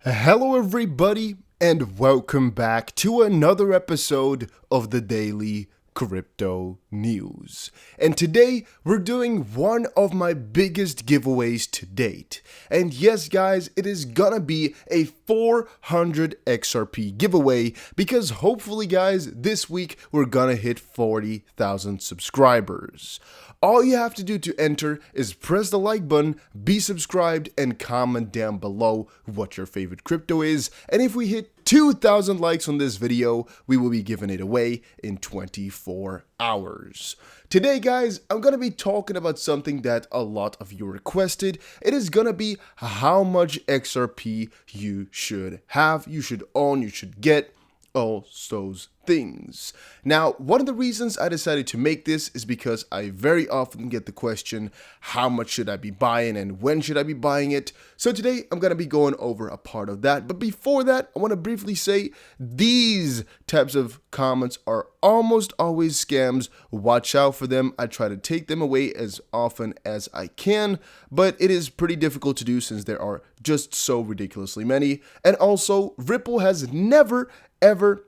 Hello, everybody, and welcome back to another episode of the Daily Crypto News. And today, we're doing one of my biggest giveaways to date. And yes, guys, it is gonna be a 400 XRP giveaway because hopefully, guys, this week we're gonna hit 40,000 subscribers. All you have to do to enter is press the like button, be subscribed, and comment down below what your favorite crypto is. And if we hit 2,000 likes on this video, we will be giving it away in 24 hours. Today, guys, I'm going to be talking about something that a lot of you requested. It is going to be how much XRP you should have, you should own, you should get. All those things. Now, one of the reasons I decided to make this is because I very often get the question, how much should I be buying and when should I be buying it? So today I'm going to be going over a part of that. But before that, I want to briefly say these types of comments are almost always scams. Watch out for them. I try to take them away as often as I can, but it is pretty difficult to do since there are just so ridiculously many. And also, Ripple has never ever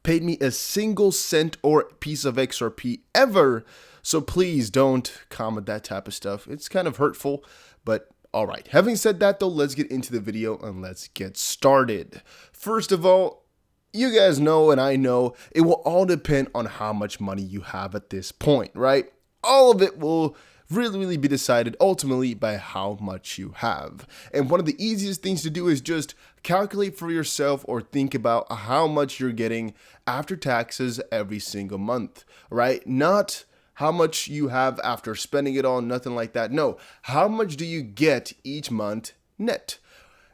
paid me a single cent or piece of XRP ever. So please don't comment that type of stuff. It's kind of hurtful, but all right. Having said that though, let's get into the video and let's get started. First of all, you guys know and I know it will all depend on how much money you have at this point, right? All of it will really be decided ultimately by how much you have. And one of the easiest things to do is just calculate for yourself or think about how much you're getting after taxes every single month, right? Not how much you have after spending it all, nothing like that. No, how much do you get each month net?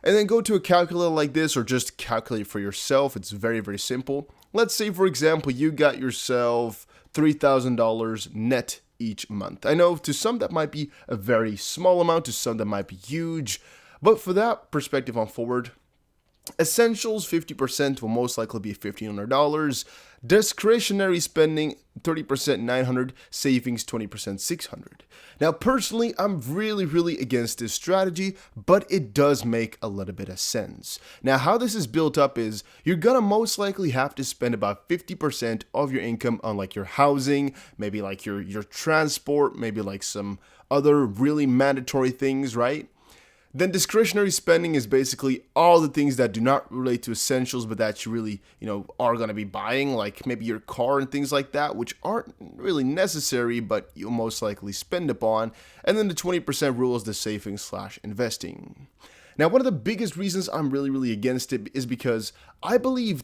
And then go to a calculator like this or just calculate for yourself. It's very simple. Let's say, for example, you got yourself $3,000 net each month. I know to some that might be a very small amount, to some that might be huge, but for that perspective on forward, essentials 50% will most likely be $1,500, discretionary spending 30% $900, savings 20% $600. Now personally, I'm really against this strategy, but it does make a little bit of sense. Now how this is built up is you're gonna most likely have to spend about 50% of your income on like your housing, maybe like your transport, maybe like some other really mandatory things, right? Then discretionary spending is basically all the things that do not relate to essentials, but that you really, are going to be buying, like maybe your car and things like that, which aren't really necessary, but you'll most likely spend upon. And then the 20% rule is the saving/investing. Now, one of the biggest reasons I'm really against it is because I believe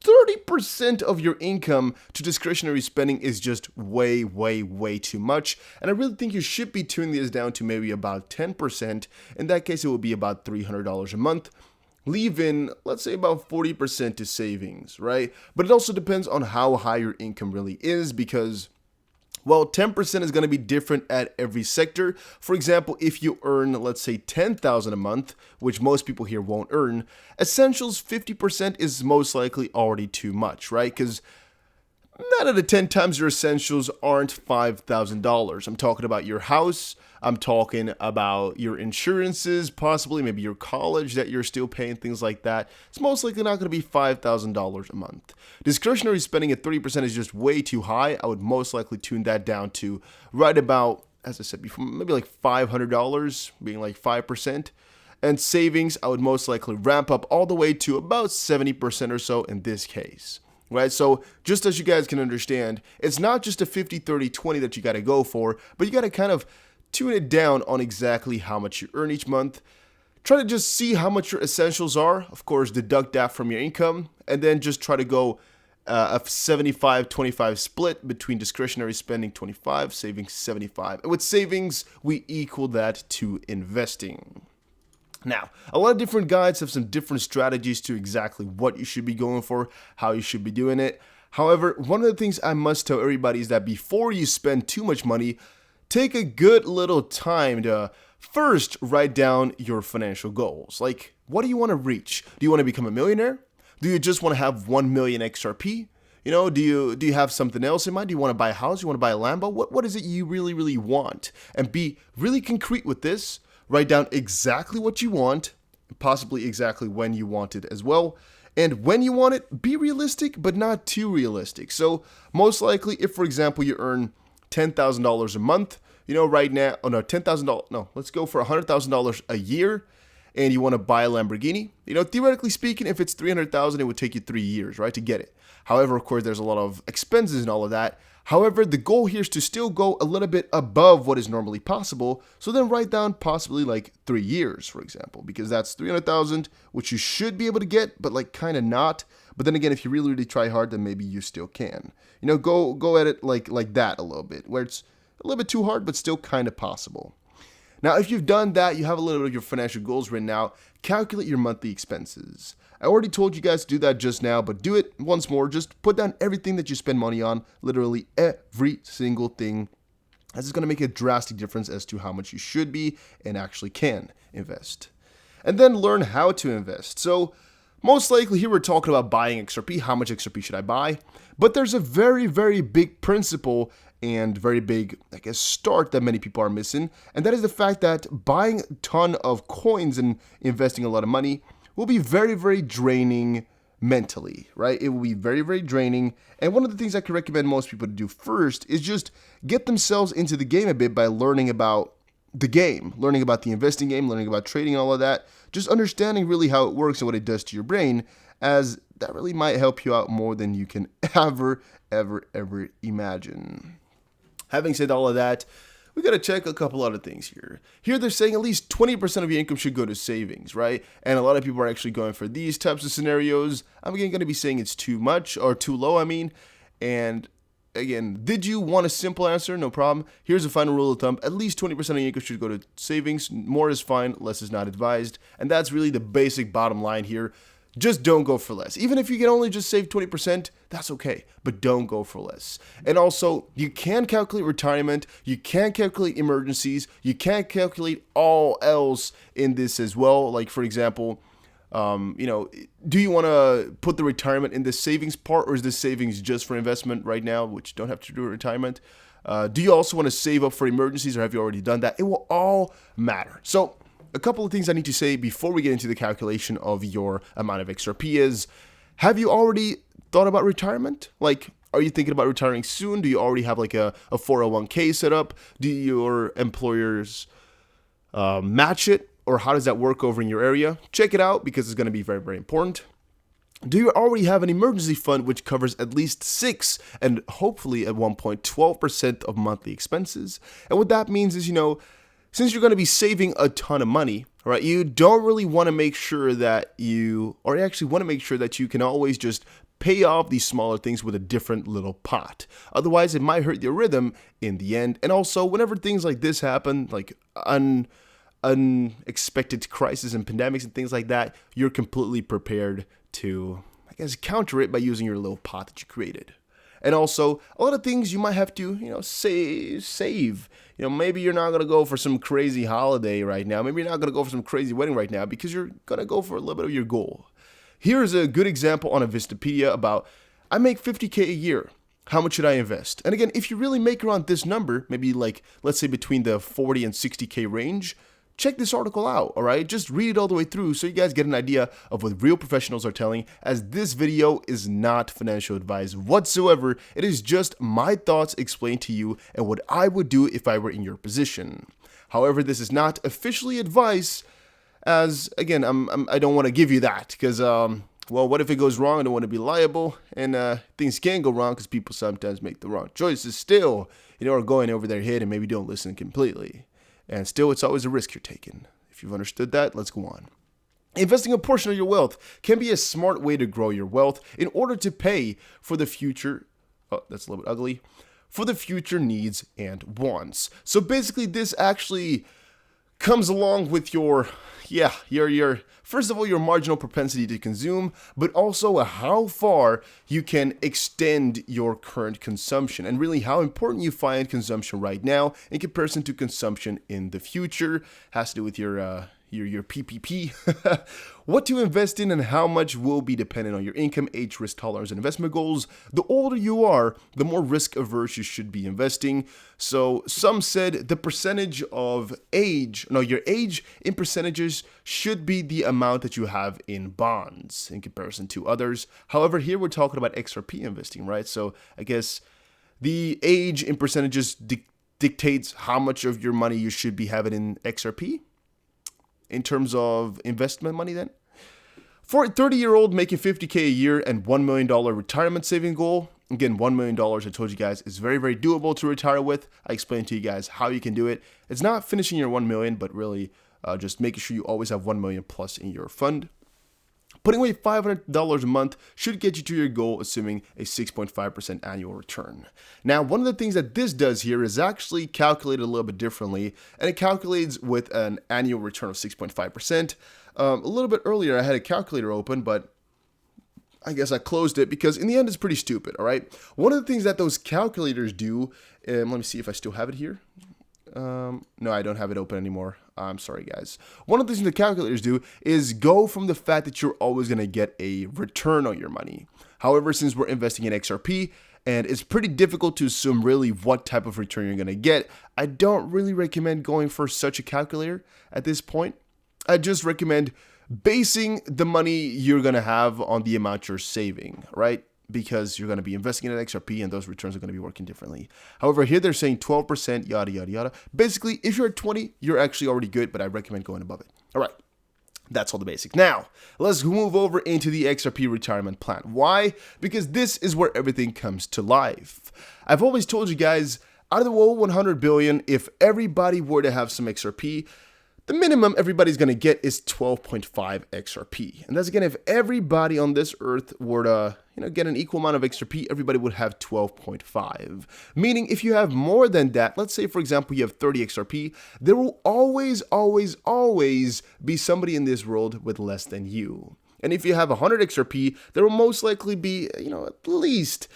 30% of your income to discretionary spending is just way too much. And I really think you should be tuning this down to maybe about 10%. In that case, it would be about $300 a month. Leave in, let's say, about 40% to savings, right? But it also depends on how high your income really is because, well, 10% is going to be different at every sector. For example, if you earn, let's say, $10,000 a month, which most people here won't earn, essentials 50% is most likely already too much, right? Because 9 out of 10 times your essentials aren't $5,000. I'm talking about your house. I'm talking about your insurances, possibly maybe your college that you're still paying, things like that. It's most likely not going to be $5,000 a month. Discretionary spending at 30% is just way too high. I would most likely tune that down to right about, as I said before, maybe like $500, being like 5%. And savings, I would most likely ramp up all the way to about 70% or so in this case. Right, so just as you guys can understand, it's not just a 50, 30, 20 that you got to go for, but you got to kind of tune it down on exactly how much you earn each month. Try to just see how much your essentials are. Of course, deduct that from your income, and then just try to go a 75-25 split between discretionary spending 25, savings 75. And with savings, we equal that to investing. Now, a lot of different guides have some different strategies to exactly what you should be going for, how you should be doing it. However, one of the things I must tell everybody is that before you spend too much money, take a good little time to first write down your financial goals. Like, what do you want to reach? Do you want to become a millionaire? Do you just want to have 1 million XRP? Do you have something else in mind? Do you want to buy a house? Do you want to buy a Lambo? What is it you really want? And be really concrete with this. Write down exactly what you want, possibly exactly when you want it as well. And when you want it, be realistic, but not too realistic. So most likely, if for example you earn $10,000 a month, right now, oh no, $10,000, no, let's go for $100,000 a year, and you want to buy a Lamborghini, theoretically speaking, if it's $300,000, it would take you 3 years, right, to get it. However, of course, there's a lot of expenses and all of that. However, the goal here is to still go a little bit above what is normally possible. So then write down possibly like 3 years, for example, because that's 300,000, which you should be able to get, but like kind of not. But then again, if you really, really try hard, then maybe you still can. Go at it like that a little bit, where it's a little bit too hard, but still kind of possible. Now, if you've done that, you have a little bit of your financial goals written out, calculate your monthly expenses. I already told you guys to do that just now, but do it once more. Just put down everything that you spend money on, literally every single thing. This is going to make a drastic difference as to how much you should be and actually can invest. And then learn how to invest. So most likely here we're talking about buying XRP. How much XRP should I buy? But there's a very, very big principle and very big, start that many people are missing. And that is the fact that buying a ton of coins and investing a lot of money will be very, very draining mentally, right? It will be very, very draining. And one of the things I can recommend most people to do first is just get themselves into the game a bit by learning about the game, learning about the investing game, learning about trading and all of that, just understanding really how it works and what it does to your brain, as that really might help you out more than you can ever imagine. Having said all of that, we got to check a couple other things here. Here they're saying at least 20% of your income should go to savings, right? And a lot of people are actually going for these types of scenarios. I'm again going to be saying it's too much or too low, And again, did you want a simple answer? No problem. Here's a final rule of thumb. At least 20% of your income should go to savings. More is fine, less is not advised. And that's really the basic bottom line here. Just don't go for less. Even if you can only just save 20%, that's okay, but don't go for less. And also, you can calculate retirement, you can calculate emergencies, you can calculate all else in this as well. Like, for example, do you want to put the retirement in the savings part, or is this savings just for investment right now, which don't have to do with retirement? Do you also want to save up for emergencies, or have you already done that? It will all matter. So a couple of things I need to say before we get into the calculation of your amount of XRP is, have you already thought about retirement? Like, are you thinking about retiring soon? Do you already have like a 401k set up? Do your employers match it? Or how does that work over in your area? Check it out, because it's going to be very, very important. Do you already have an emergency fund which covers at least 6 and hopefully at one point 12% of monthly expenses? And what that means is, since you're going to be saving a ton of money, right, you don't really want to make sure that you can always just pay off these smaller things with a different little pot. Otherwise, it might hurt your rhythm in the end. And also, whenever things like this happen, like unexpected crises and pandemics and things like that, you're completely prepared to, counter it by using your little pot that you created. And also, a lot of things you might have to, save. Maybe you're not going to go for some crazy holiday right now. Maybe you're not going to go for some crazy wedding right now, because you're going to go for a little bit of your goal. Here's a good example on a Vistapedia about, I make $50K a year. How much should I invest? And again, if you really make around this number, maybe let's say between the 40 and 60K range, check this article out, all right? Just read it all the way through so you guys get an idea of what real professionals are telling, as this video is not financial advice whatsoever. It is just my thoughts explained to you and what I would do if I were in your position. However, this is not officially advice, as, again, I don't want to give you that, because, what if it goes wrong? I don't want to be liable, and things can go wrong because people sometimes make the wrong choices still, or going over their head and maybe don't listen completely. And still, it's always a risk you're taking. If you've understood that, let's go on. Investing a portion of your wealth can be a smart way to grow your wealth in order to pay for the future. Oh, that's a little bit ugly. For the future needs and wants. So basically, this actually comes along with your first of all, your marginal propensity to consume, but also how far you can extend your current consumption, and really how important you find consumption right now in comparison to consumption in the future. Has to do with your your PPP, what to invest in and how much will be dependent on your income, age, risk tolerance, and investment goals. The older you are, the more risk averse you should be investing. So some said the percentage of your age in percentages should be the amount that you have in bonds in comparison to others. However, here we're talking about XRP investing, right? So I guess the age in percentages dictates how much of your money you should be having in XRP in terms of investment money then. For a 30-year-old making $50K a year and $1 million retirement saving goal, again, $1 million I told you guys is very, very doable to retire with. I explained to you guys how you can do it. It's not finishing your 1 million, but really just making sure you always have 1 million plus in your fund. Putting away $500 a month should get you to your goal, assuming a 6.5% annual return. Now, one of the things that this does here is actually calculated a little bit differently, and it calculates with an annual return of 6.5%. A little bit earlier, I had a calculator open, but I guess I closed it because in the end, it's pretty stupid, all right? One of the things that those calculators do, let me see if I still have it here. No, I don't have it open anymore. I'm sorry, guys. One of the things the calculators do is go from the fact that you're always going to get a return on your money. However, since we're investing in XRP, and it's pretty difficult to assume really what type of return you're going to get, I don't really recommend going for such a calculator at this point. I just recommend basing the money you're going to have on the amount you're saving, right? Because you're going to be investing in an XRP and those returns are going to be working differently. However, here they're saying 12%, yada, yada, yada. Basically, if you're at 20, you're actually already good, but I recommend going above it. All right. That's all the basics. Now, let's move over into the XRP retirement plan. Why? Because this is where everything comes to life. I've always told you guys, out of the whole 100 billion, if everybody were to have some XRP, the minimum everybody's going to get is 12.5 XRP. And that's again, if everybody on this earth were to, get an equal amount of XRP, everybody would have 12.5. Meaning if you have more than that, let's say, for example, you have 30 XRP, there will always, always, always be somebody in this world with less than you. And if you have 100 XRP, there will most likely be, at least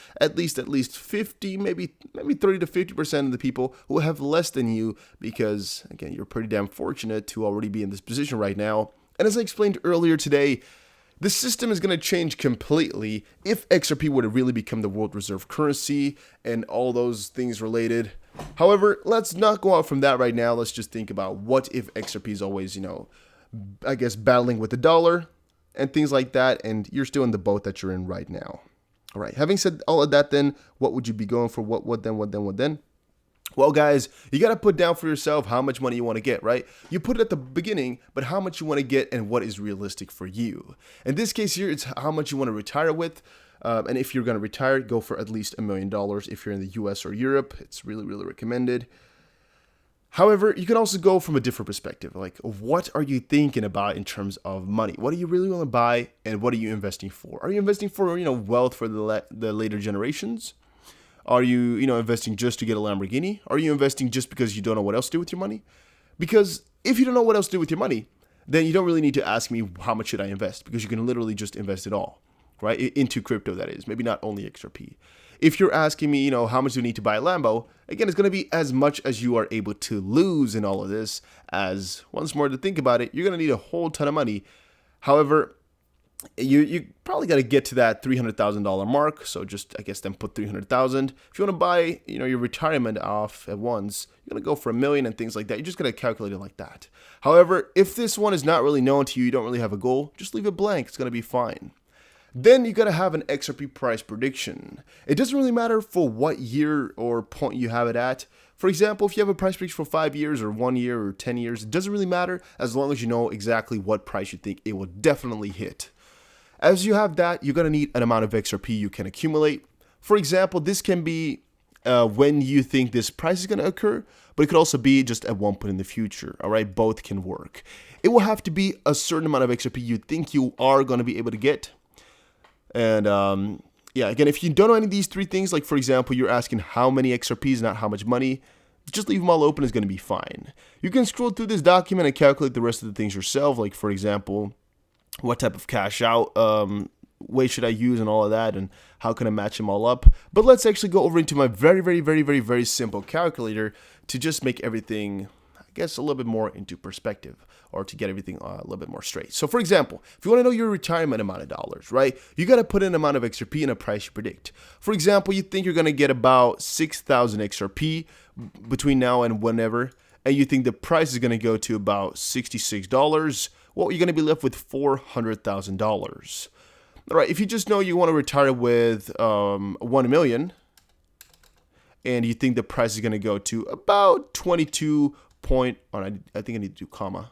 50, maybe 30 to 50% of the people who have less than you because, again, you're pretty damn fortunate to already be in this position right now. And as I explained earlier today, the system is going to change completely if XRP were to really become the world reserve currency and all those things related. However, let's not go out from that right now. Let's just think about what if XRP is always, battling with the dollar and things like that, and you're still in the boat that you're in right now. All right, having said all of that, then, what would you be going for? What then? Well, guys, you got to put down for yourself how much money you want to get, right? You put it at the beginning, but how much you want to get and what is realistic for you. In this case here, it's how much you want to retire with. And if you're going to retire, go for at least $1 million. If you're in the US or Europe, it's really, really recommended. However, you can also go from a different perspective. Like, what are you thinking about in terms of money? What do you really want to buy, and what are you investing for? Are you investing for, wealth for the later generations? Are you, investing just to get a Lamborghini? Are you investing just because you don't know what else to do with your money? Because if you don't know what else to do with your money, then you don't really need to ask me how much should I invest, because you can literally just invest it all, right? Into crypto, that is. Maybe not only XRP. If you're asking me, how much do you need to buy a Lambo? Again, it's going to be as much as you are able to lose in all of this. As once more to think about it, you're going to need a whole ton of money. However, you probably got to get to that $300,000 mark. So just, I guess, then put 300,000. If you want to buy, your retirement off at once, you're going to go for $1 million and things like that. You're just going to calculate it like that. However, if this one is not really known to you, you don't really have a goal, just leave it blank. It's going to be fine. Then you got to have an XRP price prediction. It doesn't really matter for what year or point you have it at. For example, if you have a price prediction for 5 years or 1 year or 10 years, it doesn't really matter as long as you know exactly what price you think it will definitely hit. As you have that, you're going to need an amount of XRP you can accumulate. For example, this can be when you think this price is going to occur, but it could also be just at one point in the future. All right, both can work. It will have to be a certain amount of XRP you think you are going to be able to get. And again, if you don't know any of these three things, like for example, you're asking how many XRPs, not how much money, just leave them all open is going to be fine. You can scroll through this document and calculate the rest of the things yourself. Like for example, what type of cash out way should I use and all of that, and how can I match them all up. But let's actually go over into my very, very, very, very, very simple calculator to just make everything, I guess, a little bit more into perspective. or to get everything a little bit more straight. So for example, if you want to know your retirement amount of dollars, right, you got to put in an amount of XRP and a price you predict. For example, you think you're going to get about 6,000 XRP between now and whenever, and you think the price is going to go to about $66, well, you're going to be left with $400,000. All right, if you just know you want to retire with 1 million, and you think the price is going to go to about 22 point, or I think I need to do comma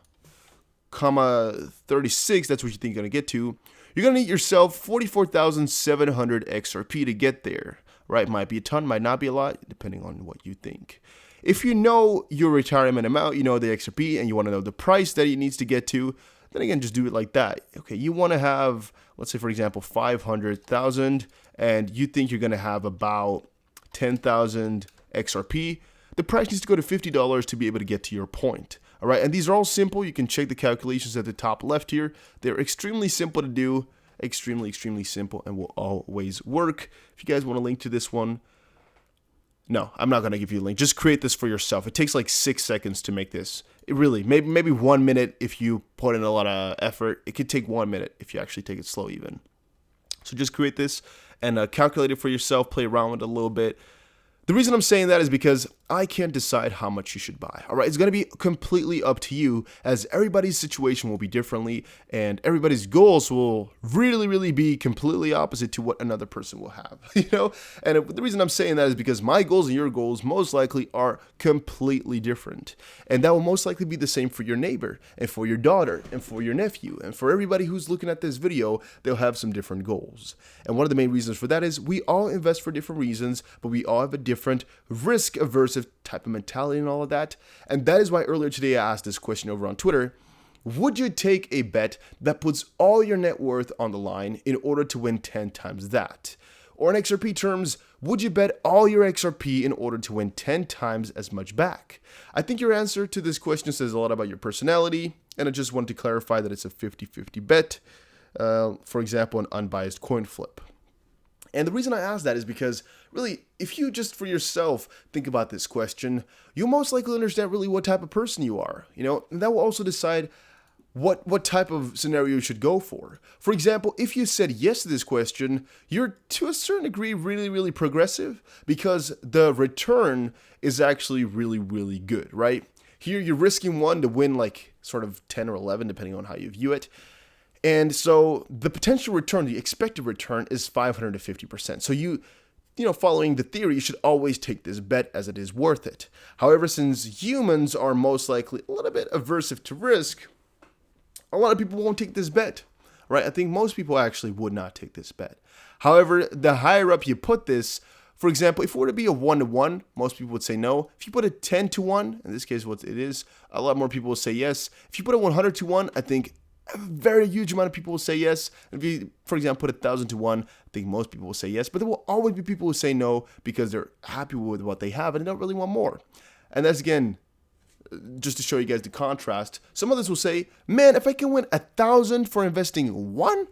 36, that's what you think you're going to get to, you're going to need yourself 44,700 XRP to get there, right? Might be a ton, might not be a lot, depending on what you think. If you know your retirement amount, you know the XRP, and you want to know the price that it needs to get to, then again, just do it like that. Okay, you want to have, let's say for example, 500,000, and you think you're going to have about 10,000 XRP. The price needs to go to $50 to be able to get to your point. All right, and these are all simple. You can check the calculations at the top left here. They're extremely simple to do, extremely simple, and will always work. If you guys want a link to this one, no, I'm not going to give you a link. Just create this for yourself. It takes like 6 seconds to make this. It really, maybe 1 minute if you put in a lot of effort. It could take 1 minute if you actually take it slow even. So just create this and calculate it for yourself. Play around with it a little bit. The reason I'm saying that is because I can't decide how much you should buy. All right, it's going to be completely up to you, as everybody's situation will be differently, and everybody's goals will really be completely opposite to what another person will have. And the reason I'm saying that is because my goals and your goals most likely are completely different, and that will most likely be the same for your neighbor and for your daughter and for your nephew and for everybody who's looking at this video. They'll have some different goals, and one of the main reasons for that is we all invest for different reasons, but we all have a different risk averse type of mentality and all of that. And that is why earlier today I asked this question over on Twitter: would you take a bet that puts all your net worth on the line in order to win 10 times that? Or in XRP terms, would you bet all your XRP in order to win 10 times as much back? I think your answer to this question says a lot about your personality, and I just wanted to clarify that it's a 50-50 bet. For example, an unbiased coin flip. And the reason I ask that is because, really, if you just for yourself think about this question, you'll most likely understand really what type of person you are, and that will also decide what type of scenario you should go for. For example, if you said yes to this question, you're to a certain degree really progressive, because the return is actually really good, right? Here you're risking 1 to win like sort of 10 or 11, depending on how you view it. And so the potential return, the expected return, is 550%. So you following the theory, you should always take this bet as it is worth it. However, since humans are most likely a little bit aversive to risk, a lot of people won't take this bet, right? I think most people actually would not take this bet. However, the higher up you put this, for example, if it were to be a 1-to-1, most people would say no. If you put a 10-to-1, in this case what it is, a lot more people will say yes. If you put a 100-to-1, I think a very huge amount of people will say yes. If you, for example, put 1,000-to-1, I think most people will say yes. But there will always be people who say no because they're happy with what they have and they don't really want more. And that's, again, just to show you guys the contrast. Some others will say, man, if I can win 1,000 for investing 1,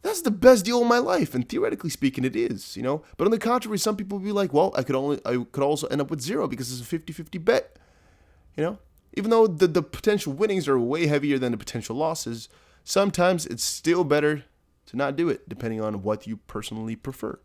that's the best deal of my life. And theoretically speaking, it is, But on the contrary, some people will be like, well, I could also end up with 0 because it's a 50-50 bet, Even though the potential winnings are way heavier than the potential losses, sometimes it's still better to not do it, depending on what you personally prefer.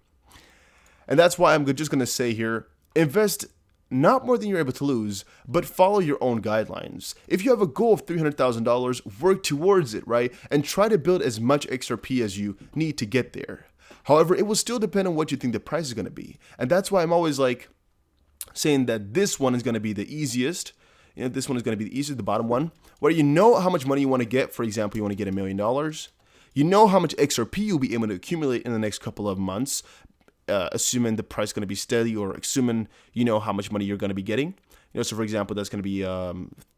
And that's why I'm just going to say here, invest not more than you're able to lose, but follow your own guidelines. If you have a goal of $300,000, work towards it, right? And try to build as much XRP as you need to get there. However, it will still depend on what you think the price is going to be. And that's why I'm always saying that this one is going to be the easiest. This one is going to be the easiest, the bottom one, where you know how much money you want to get. For example, you want to get $1 million. You know how much XRP you'll be able to accumulate in the next couple of months, assuming the price is going to be steady, or assuming you know how much money you're going to be getting. So for example, that's going to be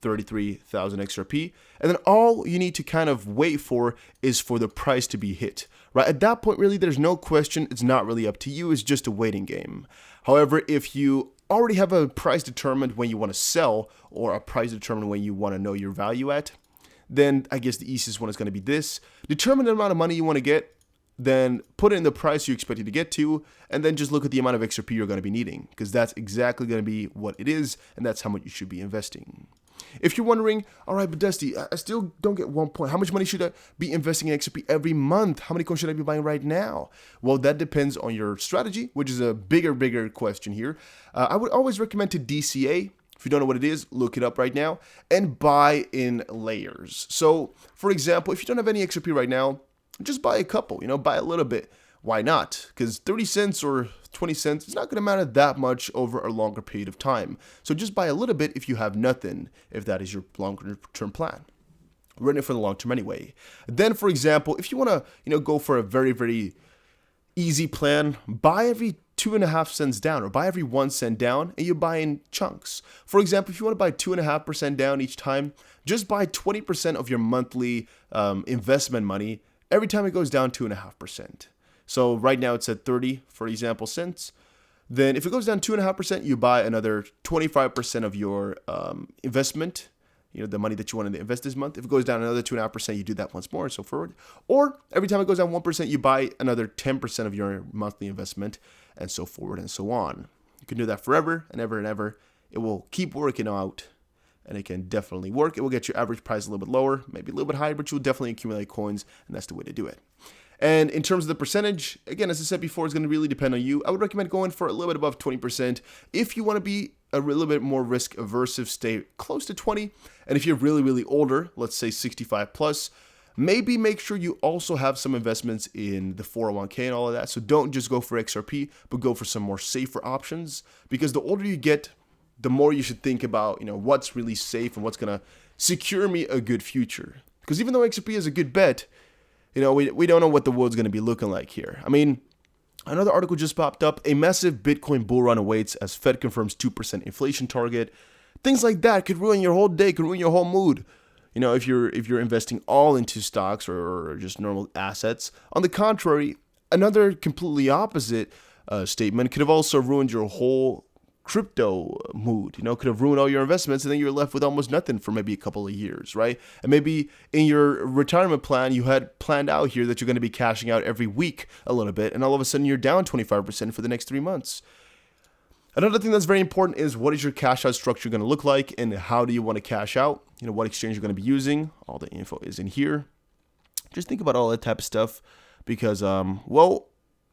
33,000 XRP. And then all you need to kind of wait for is for the price to be hit, right? At that point, really, there's no question. It's not really up to you. It's just a waiting game. However, if you already have a price determined when you want to sell, or a price determined when you want to know your value at, then I guess the easiest one is going to be this. Determine the amount of money you want to get, then put in the price you expect it to get to, and then just look at the amount of XRP you're going to be needing, because that's exactly going to be what it is, and that's how much you should be investing. If you're wondering, all right, but Dusty, I still don't get 1 point. How much money should I be investing in XRP every month? How many coins should I be buying right now? Well, that depends on your strategy, which is a bigger question here. I would always recommend to DCA. If you don't know what it is, look it up right now and buy in layers. So, for example, if you don't have any XRP right now, just buy a couple, buy a little bit. Why not? Because 30 cents or 20 cents is not going to matter that much over a longer period of time. So just buy a little bit if you have nothing, if that is your longer term plan. We're in it for the long term anyway. Then, for example, if you want to, go for a very easy plan, buy every 2.5 cents down or buy every 1 cent down, and you buy in chunks. For example, if you want to buy 2.5% down each time, just buy 20% of your monthly investment money every time it goes down 2.5%. So right now it's at 30, for example, cents. Then if it goes down 2.5%, you buy another 25% of your investment, the money that you wanted to invest this month. If it goes down another 2.5%, you do that once more and so forward. Or every time it goes down 1%, you buy another 10% of your monthly investment and so forward and so on. You can do that forever and ever and ever. It will keep working out and it can definitely work. It will get your average price a little bit lower, maybe a little bit higher, but you'll definitely accumulate coins, and that's the way to do it. And in terms of the percentage, again, as I said before, it's going to really depend on you. I would recommend going for a little bit above 20%. If you want to be a little bit more risk averse, stay close to 20. And if you're really older, let's say 65 plus, maybe make sure you also have some investments in the 401k and all of that. So don't just go for XRP, but go for some more safer options, because the older you get, the more you should think about, what's really safe and what's going to secure me a good future. Because even though XRP is a good bet, we don't know what the world's going to be looking like here. I mean, another article just popped up. A massive Bitcoin bull run awaits as Fed confirms 2% inflation target. Things like that could ruin your whole day, could ruin your whole mood. If you're investing all into stocks or just normal assets. On the contrary, another completely opposite statement could have also ruined your whole crypto mood, could have ruined all your investments, and then you're left with almost nothing for maybe a couple of years, right? And maybe in your retirement plan, you had planned out here that you're going to be cashing out every week a little bit, and all of a sudden you're down 25% for the next 3 months. Another thing that's very important is, what is your cash out structure going to look like, and how do you want to cash out? What exchange you're going to be using. All the info is in here. Just think about all that type of stuff, because,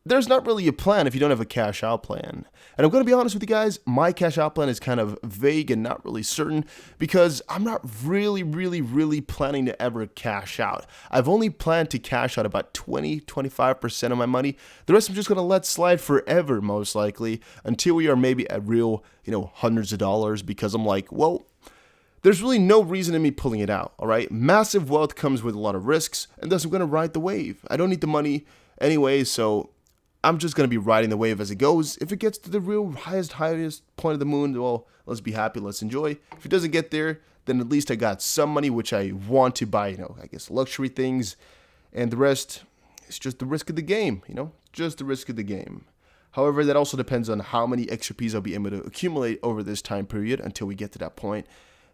there's not really a plan if you don't have a cash out plan. And I'm going to be honest with you guys, my cash out plan is kind of vague and not really certain, because I'm not really planning to ever cash out. I've only planned to cash out about 20-25% of my money. The rest I'm just going to let slide forever, most likely, until we are maybe at real, hundreds of dollars, because I'm like, there's really no reason in me pulling it out, all right? Massive wealth comes with a lot of risks, and thus I'm going to ride the wave. I don't need the money anyway, so I'm just going to be riding the wave as it goes. If it gets to the real highest point of the moon, well, let's be happy, let's enjoy. If it doesn't get there, then at least I got some money, which I want to buy, luxury things. And the rest is just the risk of the game, just the risk of the game. However, that also depends on how many XRPs I'll be able to accumulate over this time period until we get to that point.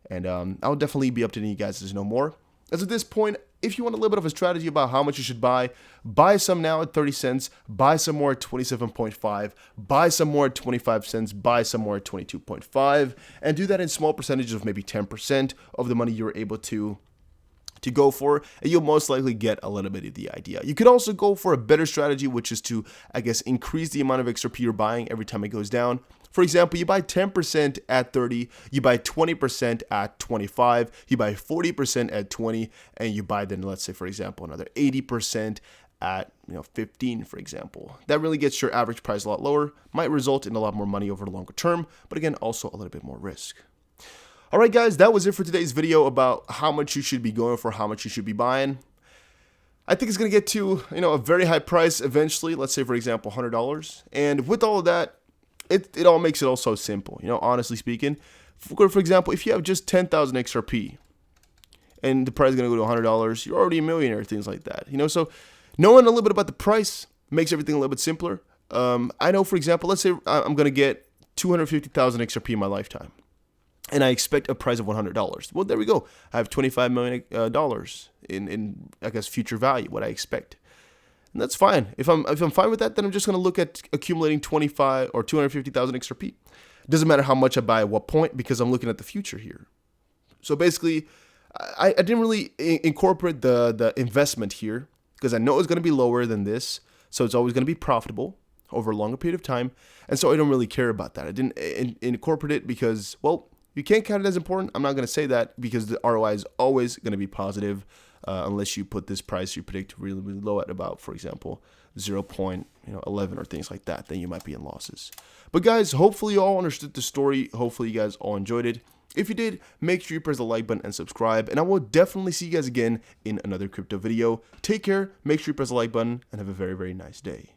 And I'll definitely be updating you guys as no more. As at this point, if you want a little bit of a strategy about how much you should buy some now at 30 cents, buy some more at 27.5, buy some more at 25 cents, buy some more at 22.5, and do that in small percentages of maybe 10% of the money you're able to go for, and you'll most likely get a little bit of the idea. You could also go for a better strategy, which is to, increase the amount of XRP you're buying every time it goes down. For example, you buy 10% at 30, you buy 20% at 25, you buy 40% at 20, and you buy then, let's say, for example, another 80% at 15, for example. That really gets your average price a lot lower, might result in a lot more money over the longer term, but again, also a little bit more risk. All right, guys, that was it for today's video about how much you should be going for, how much you should be buying. I think it's going to get to, a very high price eventually, let's say, for example, $100. And with all of that, it all makes it all so simple, honestly speaking. For example, if you have just 10,000 XRP and the price is going to go to $100, you're already a millionaire, things like that. So knowing a little bit about the price makes everything a little bit simpler. I know, for example, let's say I'm going to get 250,000 XRP in my lifetime, and I expect a price of $100. Well, there we go. I have $25 million in future value, what I expect. And that's fine. If I'm fine with that, then I'm just going to look at accumulating 25 or 250,000 XRP. It doesn't matter how much I buy at what point, because I'm looking at the future here. So basically, I didn't really incorporate the investment here because I know it's going to be lower than this. So it's always going to be profitable over a longer period of time. And so I don't really care about that. I didn't incorporate it because, well, you can't count it as important. I'm not going to say that because the ROI is always going to be positive unless you put this price you predict really, really low at about, for example, 0.11 or things like that. Then you might be in losses. But guys, hopefully you all understood the story. Hopefully you guys all enjoyed it. If you did, make sure you press the like button and subscribe. And I will definitely see you guys again in another crypto video. Take care, make sure you press the like button, and have a very, very nice day.